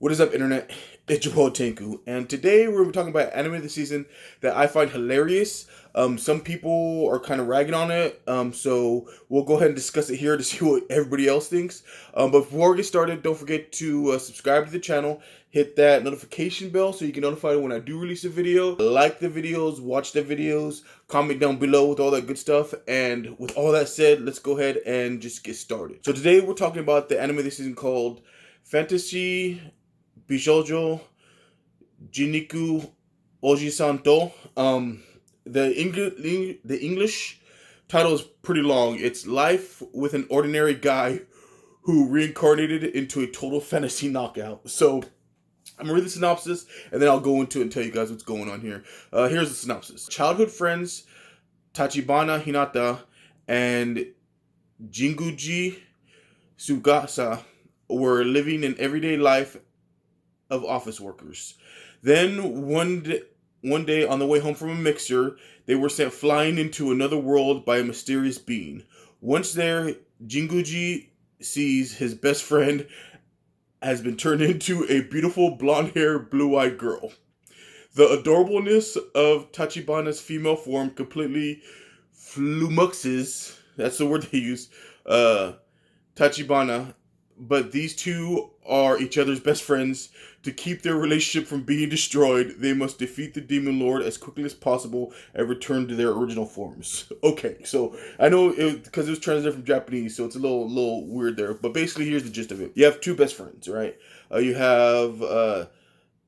What is up, internet? It's your boy Otaku, and today we're talking about anime of the season that I find hilarious. Some people are kind of ragging on it, so we'll go ahead and discuss it here to see what everybody else thinks. But before we get started, don't forget to subscribe to the channel, hit that notification bell so you get notified when I do release a video. Like the videos, watch the videos, comment down below with all that good stuff. And with all that said, let's go ahead and just get started. So today we're talking about the anime of the season called Fantasy Bijoujo Jiniku Oji-santo. The English title is pretty long. It's Life with an Ordinary Guy Who Reincarnated into a Total Fantasy Knockout. So I'm gonna read the synopsis and then I'll go into it and tell you guys what's going on here. Here's the synopsis. Childhood friends Tachibana Hinata and Jinguji Sugasa were living an everyday life of office workers. Then one day on the way home from a mixer, they were sent flying into another world by a mysterious being. Once there, Jinguji sees his best friend has been turned into a beautiful blonde-haired, blue-eyed girl. The adorableness of Tachibana's female form completely flummoxes, that's the word they use, Tachibana, but these two are each other's best friends. To keep their relationship from being destroyed, they must defeat the Demon Lord as quickly as possible and return to their original forms. Okay, so I know because it was translated from Japanese, so it's a little weird there. But basically, here's the gist of it. You have two best friends, right? You have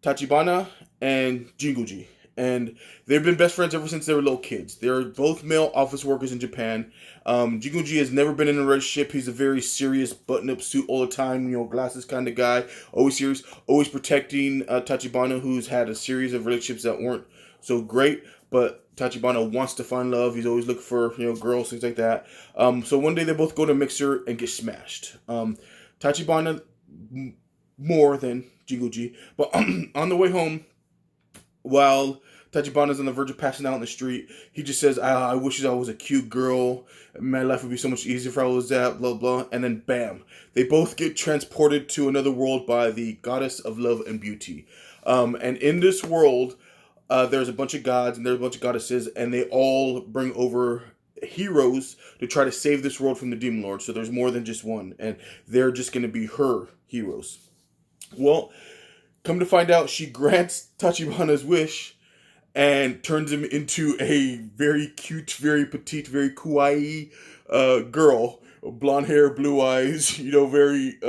Tachibana and Jinguji. And they've been best friends ever since they were little kids. They're both male office workers in Japan. Jinguji has never been in a relationship. He's a very serious, button-up suit all the time, glasses kind of guy. Always serious, always protecting Tachibana, who's had a series of relationships that weren't so great. But Tachibana wants to find love. He's always looking for girls, things like that. So one day they both go to a mixer and get smashed. Tachibana more than Jinguji. But on the way home, while Tachibana's on the verge of passing out in the street, he just says, I wish I was a cute girl. My life would be so much easier if I was that, blah, blah. And then bam, they both get transported to another world by the goddess of love and beauty. And in this world, there's a bunch of gods and there's a bunch of goddesses, and they all bring over heroes to try to save this world from the Demon Lord. So there's more than just one, and they're just going to be her heroes. Well, come to find out, she grants Tachibana's wish and turns him into a very cute, very petite, very kawaii girl. Blonde hair, blue eyes, very,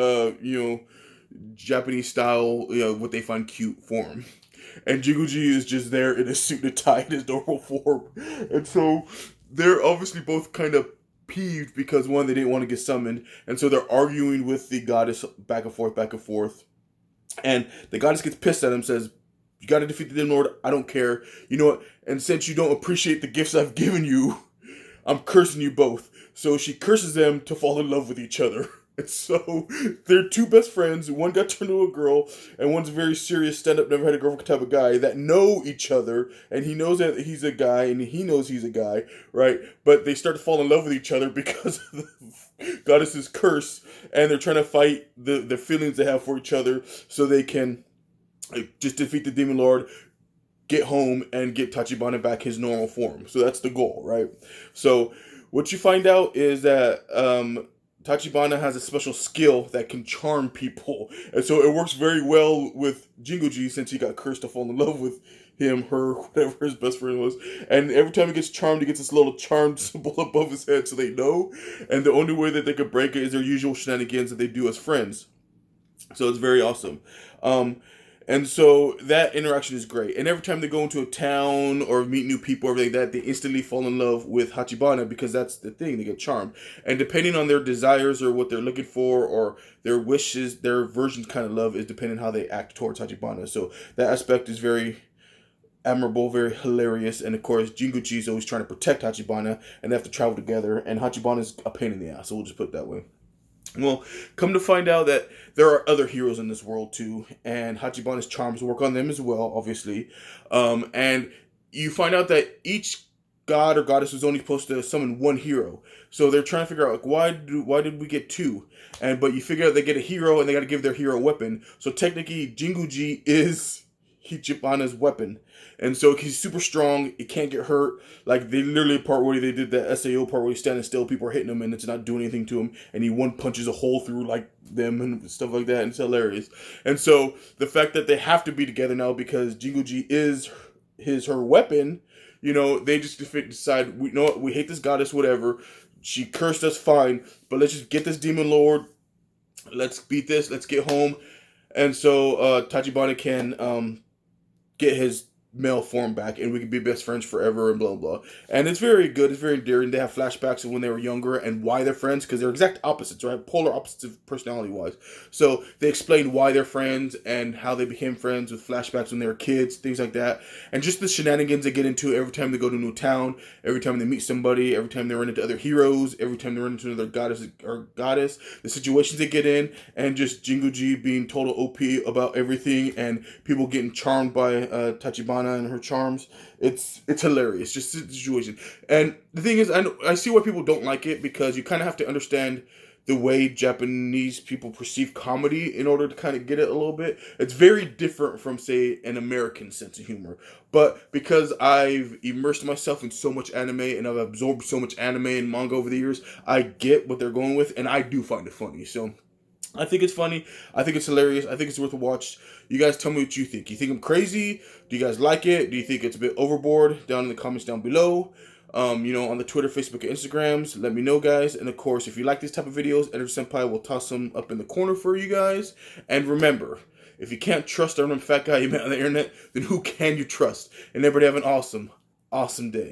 Japanese style, what they find cute form. And Jinguji is just there in a suit and tie in his normal form. And so they're obviously both kind of peeved because, one, they didn't want to get summoned. And so they're arguing with the goddess back and forth, back and forth. And the goddess gets pissed at him, says, you gotta defeat the Demon Lord, I don't care. You know what? And since you don't appreciate the gifts I've given you, I'm cursing you both. So she curses them to fall in love with each other. And so they're two best friends. One got turned into a girl, and one's a very serious stand-up, never had a girlfriend type of guy that know each other, and he knows that he's a guy, and he knows he's a guy, right? But they start to fall in love with each other because of the goddess's curse, and they're trying to fight the feelings they have for each other so they can just defeat the Demon Lord, get home, and get Tachibana back his normal form. So that's the goal, right? So what you find out is that Tachibana has a special skill that can charm people. And so it works very well with Jinguji since he got cursed to fall in love with him, her, whatever his best friend was. And every time he gets charmed, he gets this little charmed symbol above his head so they know. And the only way that they could break it is their usual shenanigans that they do as friends. So it's very awesome. And so that interaction is great. And every time they go into a town or meet new people, everything like that, they instantly fall in love with Tachibana because that's the thing. They get charmed. And depending on their desires or what they're looking for or their wishes, their versions kind of love is depending on how they act towards Tachibana. So that aspect is very admirable, very hilarious. And of course, Jinguchi is always trying to protect Tachibana, and they have to travel together. And Tachibana is a pain in the ass. So we'll just put it that way. Well, come to find out that there are other heroes in this world too, and Hachibana's charms work on them as well, obviously. And you find out that each god or goddess was only supposed to summon one hero. So they're trying to figure out, like, why did we get two? But you figure out they get a hero and they got to give their hero a weapon. So technically, Jinguji is Hichibana's weapon, and so he's super strong. He can't get hurt. Like, they literally part where they did the SAO part where he's standing still, people are hitting him and it's not doing anything to him, and he one punches a hole through like them and stuff like that, and it's hilarious. And so the fact that they have to be together now because Jinguji is her weapon, they just decide, we know what, we hate this goddess, whatever. She cursed us, fine, but let's just get this demon lord. Let's beat this. Let's get home. And so Tachibana can get his male form back, and we can be best friends forever, and blah blah. And it's very good. It's very endearing. They have flashbacks of when they were younger and why they're friends, because they're exact opposites, right? Polar opposites personality wise. So they explain why they're friends and how they became friends with flashbacks when they were kids, things like that. And just the shenanigans they get into every time they go to a new town, every time they meet somebody, every time they run into other heroes, every time they run into another goddess, the situations they get in, and just Jinguji being total OP about everything, and people getting charmed by Tachibana and her charms. It's hilarious, just the situation. And the thing is, I see why people don't like it, because you kind of have to understand the way Japanese people perceive comedy in order to kind of get it a little bit. It's very different from, say, an American sense of humor. But because I've immersed myself in so much anime and I've absorbed so much anime and manga over the years, I get what they're going with, and I do find it funny. So I think it's funny. I think it's hilarious. I think it's worth a watch. You guys tell me what you think. You think I'm crazy? Do you guys like it? Do you think it's a bit overboard? Down in the comments down below. On the Twitter, Facebook, and Instagrams. Let me know, guys. And of course, if you like these type of videos, Editor Senpai will toss them up in the corner for you guys. And remember, if you can't trust a random fat guy you met on the internet, then who can you trust? And everybody have an awesome, awesome day.